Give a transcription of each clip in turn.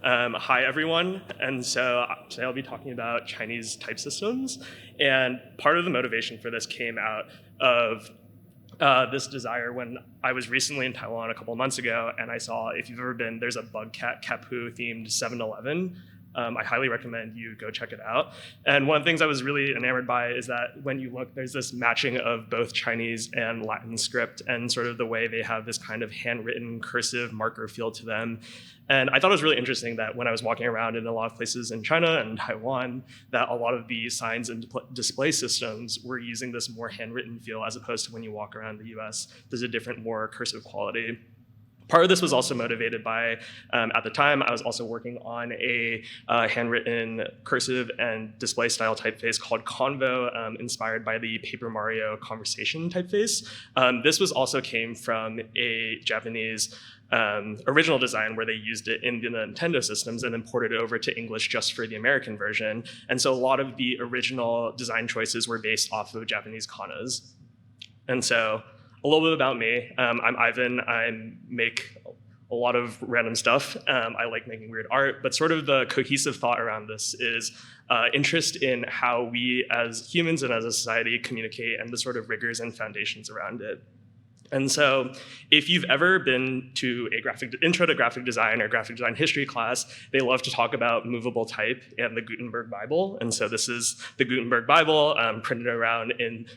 Hi, everyone. And so today I'll be talking about Chinese type systems. And part of the motivation for this came out of this desire when I was recently in Taiwan a couple of months ago, and I saw, if you've ever been, there's a bug cat Kapu themed 7-Eleven. I highly recommend you go check it out. And one of the things I was really enamored by is that when you look, there's this matching of both Chinese and Latin script and sort of the way they have this kind of handwritten cursive marker feel to them. And I thought it was really interesting that when I was walking around in a lot of places in China and Taiwan, that a lot of the signs and display systems were using this more handwritten feel as opposed to when you walk around the US, there's a different, more cursive quality. Part of this was also motivated by, at the time, I was also working on a handwritten cursive and display style typeface called Convo, inspired by the Paper Mario conversation typeface. This was also came from a Japanese original design where they used it in the Nintendo systems and then ported it over to English just for the American version. And so a lot of the original design choices were based off of Japanese kanas. And so a little bit about me. I'm Ivan. I make a lot of random stuff. I like making weird art, but sort of the cohesive thought around this is interest in how we as humans and as a society communicate and the sort of rigors and foundations around it. And so if you've ever been to a intro to graphic design or graphic design history class, they love to talk about movable type and the Gutenberg Bible. And so this is the Gutenberg Bible, printed around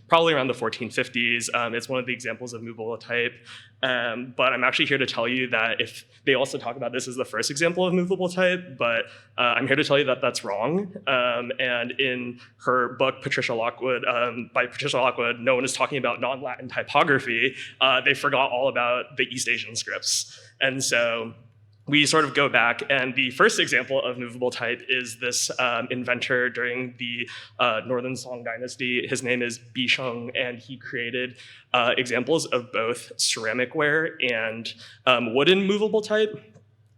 probably around the 1450s. It's one of the examples of movable type. But I'm actually here to tell you that if they also talk about this as the first example of movable type, but I'm here to tell you that that's wrong. And in her book, by Patricia Lockwood, no one is talking about non-Latin typography. They forgot all about the East Asian scripts. And so we sort of go back, and the first example of movable type is this inventor during the Northern Song Dynasty. His name is Bi Sheng, and he created examples of both ceramic ware and wooden movable type.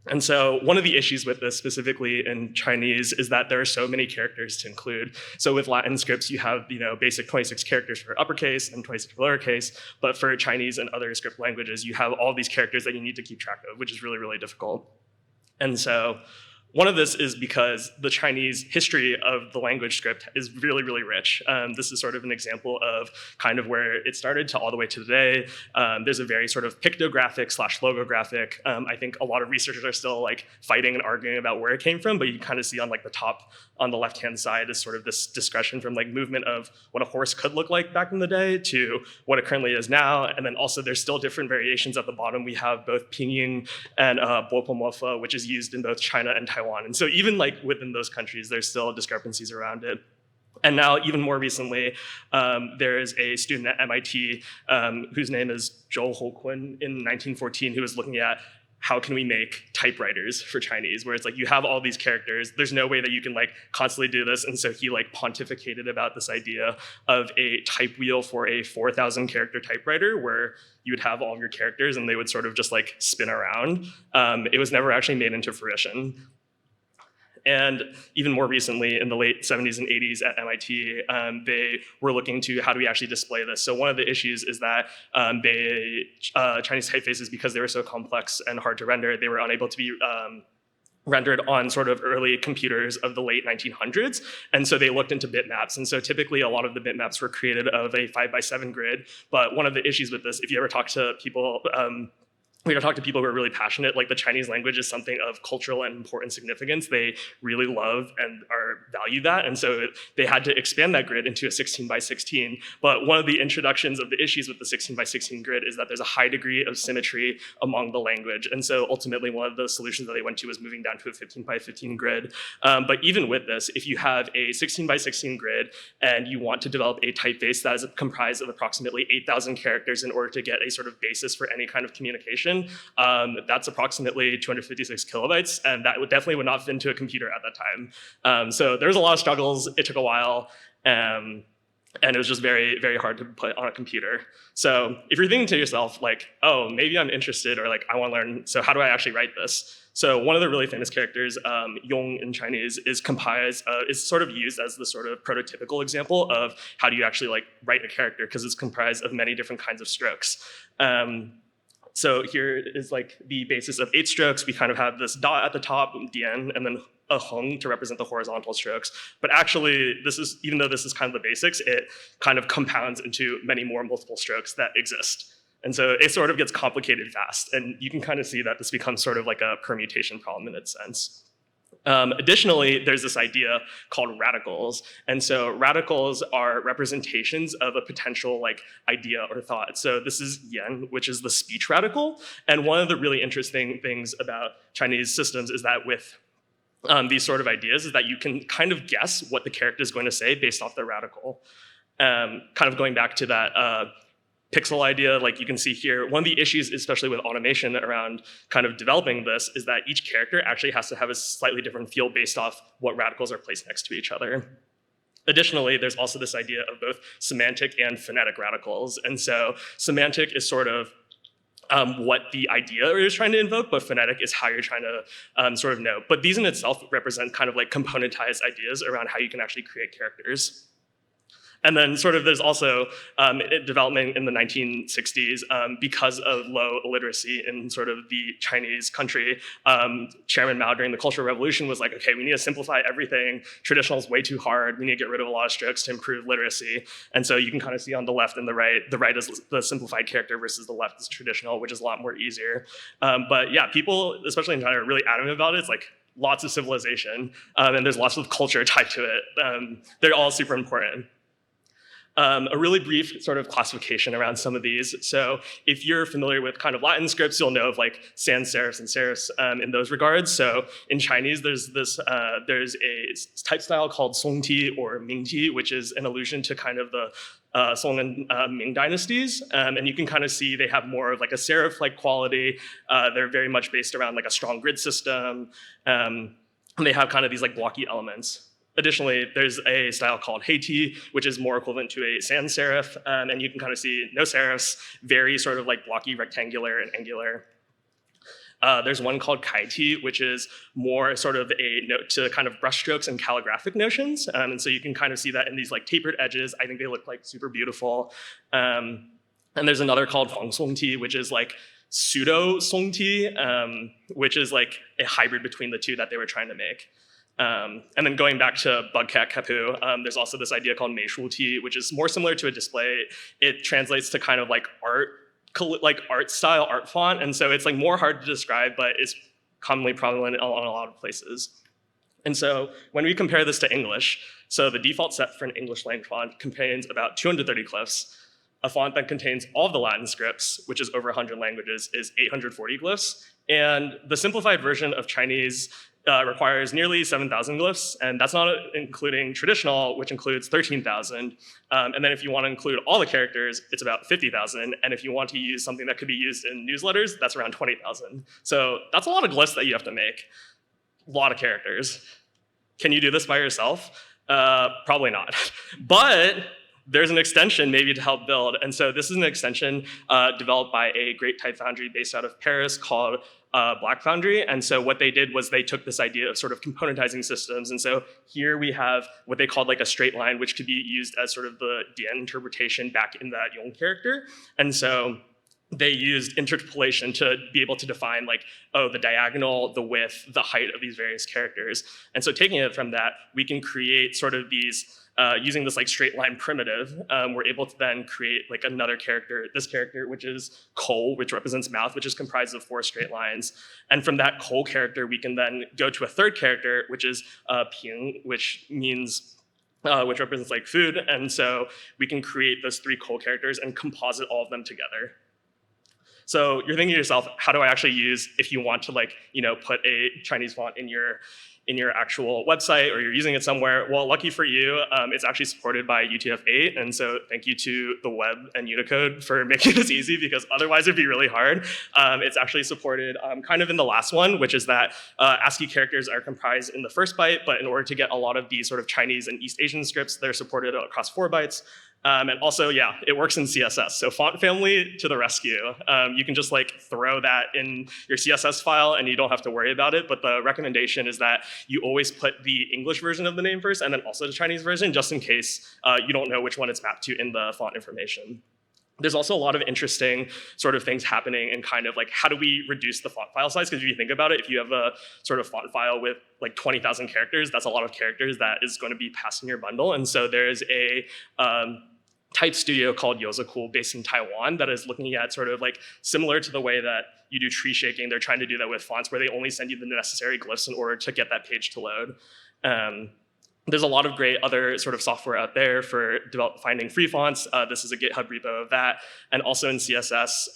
And so one of the issues with this specifically in Chinese is that there are so many characters to include. So with Latin scripts, you have basic 26 characters for uppercase and 26 for lowercase, but for Chinese and other script languages, you have all these characters that you need to keep track of, which is really, really difficult. And so one of this is because the Chinese history of the language script is really, really rich. This is sort of an example of kind of where it started to all the way to today. There's a very sort of pictographic / logographic. I think a lot of researchers are still like fighting and arguing about where it came from, but you kind of see on like the top on the left-hand side is sort of this discussion from like movement of what a horse could look like back in the day to what it currently is now. And then also there's still different variations at the bottom. We have both pinyin and bopomorpha, which is used in both China and Taiwan. And so even like within those countries, there's still discrepancies around it. And now, even more recently, there is a student at MIT whose name is Zhao in 1914, who was looking at how can we make typewriters for Chinese, where it's like you have all these characters, there's no way that you can like constantly do this. And so he like pontificated about this idea of a type wheel for a 4,000 character typewriter where you would have all of your characters and they would sort of just like spin around. It was never actually made into fruition. And even more recently, in the late 70s and 80s at MIT, they were looking to how do we actually display this. So one of the issues is that Chinese typefaces, because they were so complex and hard to render, they were unable to be rendered on sort of early computers of the late 1900s. And so they looked into bitmaps. And so typically a lot of the bitmaps were created of a 5x7 grid. But one of the issues with this, if you ever talk to people, we talk to people who are really passionate, like the Chinese language is something of cultural and important significance. They really love and value that. And so they had to expand that grid into a 16x16. But one of the introductions of the issues with the 16x16 grid is that there's a high degree of symmetry among the language. And so ultimately one of the solutions that they went to was moving down to a 15x15 grid. But even with this, if you have a 16x16 grid and you want to develop a typeface that is comprised of approximately 8,000 characters in order to get a sort of basis for any kind of communication, that's approximately 256 kilobytes, and that definitely would not fit into a computer at that time. So there was a lot of struggles. It took a while, and it was just very, very hard to put on a computer. So if you're thinking to yourself, like, oh, maybe I'm interested, or like, I want to learn, so how do I actually write this? So one of the really famous characters, yong in Chinese, is sort of used as the sort of prototypical example of how do you actually like write a character, because it's comprised of many different kinds of strokes. So here is like the basis of 8 strokes. We kind of have this dot at the top, dian, and then a hung to represent the horizontal strokes. But actually, even though this is kind of the basics, it kind of compounds into many more multiple strokes that exist. And so it sort of gets complicated fast. And you can kind of see that this becomes sort of like a permutation problem in its sense. Additionally, there's this idea called radicals. And so radicals are representations of a potential like idea or thought. So this is yan, which is the speech radical. And one of the really interesting things about Chinese systems is that with these sort of ideas is that you can kind of guess what the character is going to say based off the radical. Kind of going back to that pixel idea, like you can see here, one of the issues, especially with automation around kind of developing this, is that each character actually has to have a slightly different feel based off what radicals are placed next to each other. Additionally, there's also this idea of both semantic and phonetic radicals. And so semantic is sort of what the idea is trying to invoke, but phonetic is how you're trying to sort of know. But these in itself represent kind of like componentized ideas around how you can actually create characters. And then sort of there's also development in the 1960s because of low illiteracy in sort of the Chinese country. Chairman Mao during the Cultural Revolution was like, okay, we need to simplify everything. Traditional is way too hard. We need to get rid of a lot of strokes to improve literacy. And so you can kind of see on the left and the right is the simplified character versus the left is traditional, which is a lot more easier. But yeah, people, especially in China, are really adamant about it. It's like lots of civilization, and there's lots of culture tied to it. They're all super important. A really brief sort of classification around some of these. So if you're familiar with kind of Latin scripts, you'll know of like sans serifs and serifs in those regards. So in Chinese, there's a type style called Songti or Mingti, which is an allusion to kind of the Song and Ming dynasties. And you can kind of see they have more of like a serif-like quality. They're very much based around like a strong grid system. And they have kind of these like blocky elements. Additionally, there's a style called Heiti, which is more equivalent to a sans serif, and you can kind of see no serifs, very sort of like blocky, rectangular, and angular. There's one called Kaiti, which is more sort of a note to kind of brushstrokes and calligraphic notions, and so you can kind of see that in these like tapered edges. I think they look like super beautiful. And there's another called Feng Songti, which is like pseudo Songti, which is like a hybrid between the two that they were trying to make. And then going back to Bugcat Kapu, there's also this idea called Meishu Ti, which is more similar to a display. It translates to kind of like art style, art font, and so it's like more hard to describe, but it's commonly prevalent on a lot of places. And so when we compare this to English, so the default set for an English language font contains about 230 glyphs. A font that contains all of the Latin scripts, which is over 100 languages, is 840 glyphs. And the simplified version of Chinese requires nearly 7,000 glyphs, and that's not including traditional, which includes 13,000. And then if you want to include all the characters, it's about 50,000. And if you want to use something that could be used in newsletters, that's around 20,000. So that's a lot of glyphs that you have to make. A lot of characters. Can you do this by yourself? Probably not. But there's an extension maybe to help build. And so this is an extension developed by a great type foundry based out of Paris called Black Foundry. And so what they did was they took this idea of sort of componentizing systems. And so here we have what they called like a straight line, which could be used as sort of the Dian interpretation back in that Yong character. And so they used interpolation to be able to define like, oh, the diagonal, the width, the height of these various characters. And so taking it from that, we can create sort of these using this like straight line primitive, we're able to then create like another character, this character, which is Kol, which represents mouth, which is comprised of 4 straight lines. And from that Kol character, we can then go to a third character, which is Ping, which means, which represents like food. And so we can create those 3 Kol characters and composite all of them together. So you're thinking to yourself, how do I actually use, if you want to like, put a Chinese font in your actual website or you're using it somewhere? Well, lucky for you, it's actually supported by UTF-8. And so thank you to the web and Unicode for making this easy, because otherwise it'd be really hard. It's actually supported kind of in the last one, which is that ASCII characters are comprised in the first byte, but in order to get a lot of these sort of Chinese and East Asian scripts, they're supported across 4 bytes. And also, yeah, it works in CSS. So font family to the rescue. You can just like throw that in your CSS file and you don't have to worry about it. But the recommendation is that you always put the English version of the name first and then also the Chinese version, just in case you don't know which one it's mapped to in the font information. There's also a lot of interesting sort of things happening in kind of like, how do we reduce the font file size? Because if you think about it, if you have a sort of font file with like 20,000 characters, that's a lot of characters that is going to be passed in your bundle. And so there's a type studio called Yozacool based in Taiwan that is looking at sort of like similar to the way that you do tree shaking. They're trying to do that with fonts where they only send you the necessary glyphs in order to get that page to load. There's a lot of great other sort of software out there for finding free fonts. This is a GitHub repo of that. And also in CSS,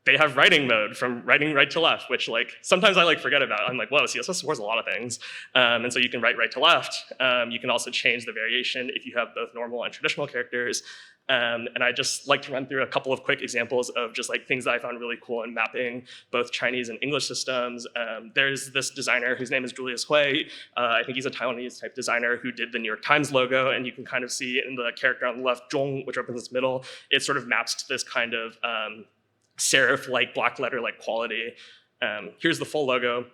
they have writing mode from writing right to left, which like sometimes I like forget about. I'm like, whoa, CSS supports a lot of things. And so you can write right to left. You can also change the variation if you have both normal and traditional characters. And I just like to run through a couple of quick examples of just like things that I found really cool in mapping both Chinese and English systems. There's this designer whose name is Julius Hui. I think he's a Taiwanese type designer who did the New York Times logo, and you can kind of see in the character on the left, Zhong, which represents middle, it sort of maps to this kind of serif-like, black letter-like quality. Here's the full logo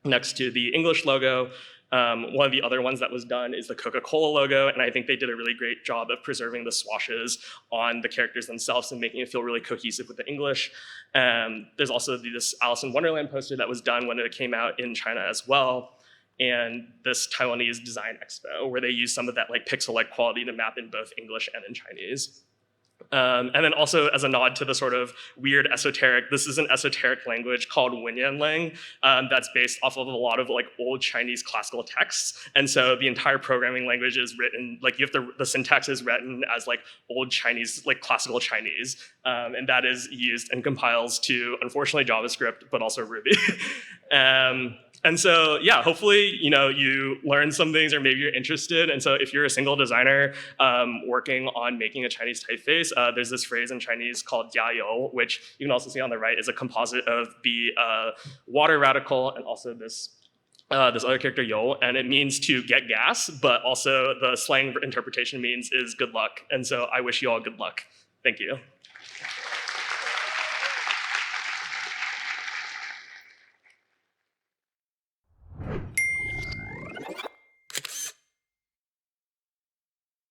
next to the English logo. One of the other ones that was done is the Coca-Cola logo, and I think they did a really great job of preserving the swashes on the characters themselves and making it feel really cohesive with the English. There's also this Alice in Wonderland poster that was done when it came out in China as well, and this Taiwanese Design Expo, where they use some of that like pixel-like quality to map in both English and in Chinese. And then also as a nod to the sort of weird esoteric, this is an esoteric language called Wenyanlang that's based off of a lot of like old Chinese classical texts. And so the entire programming language is written, like you have the syntax is written as like old Chinese, like classical Chinese. And that is used and compiles to, unfortunately, JavaScript, but also Ruby. And so, yeah, hopefully, you learn some things or maybe you're interested. And so if you're a single designer working on making a Chinese typeface, there's this phrase in Chinese called jiayou, which you can also see on the right is a composite of the water radical and also this other character, yo, and it means to get gas, but also the slang interpretation means is good luck. And so I wish you all good luck. Thank you.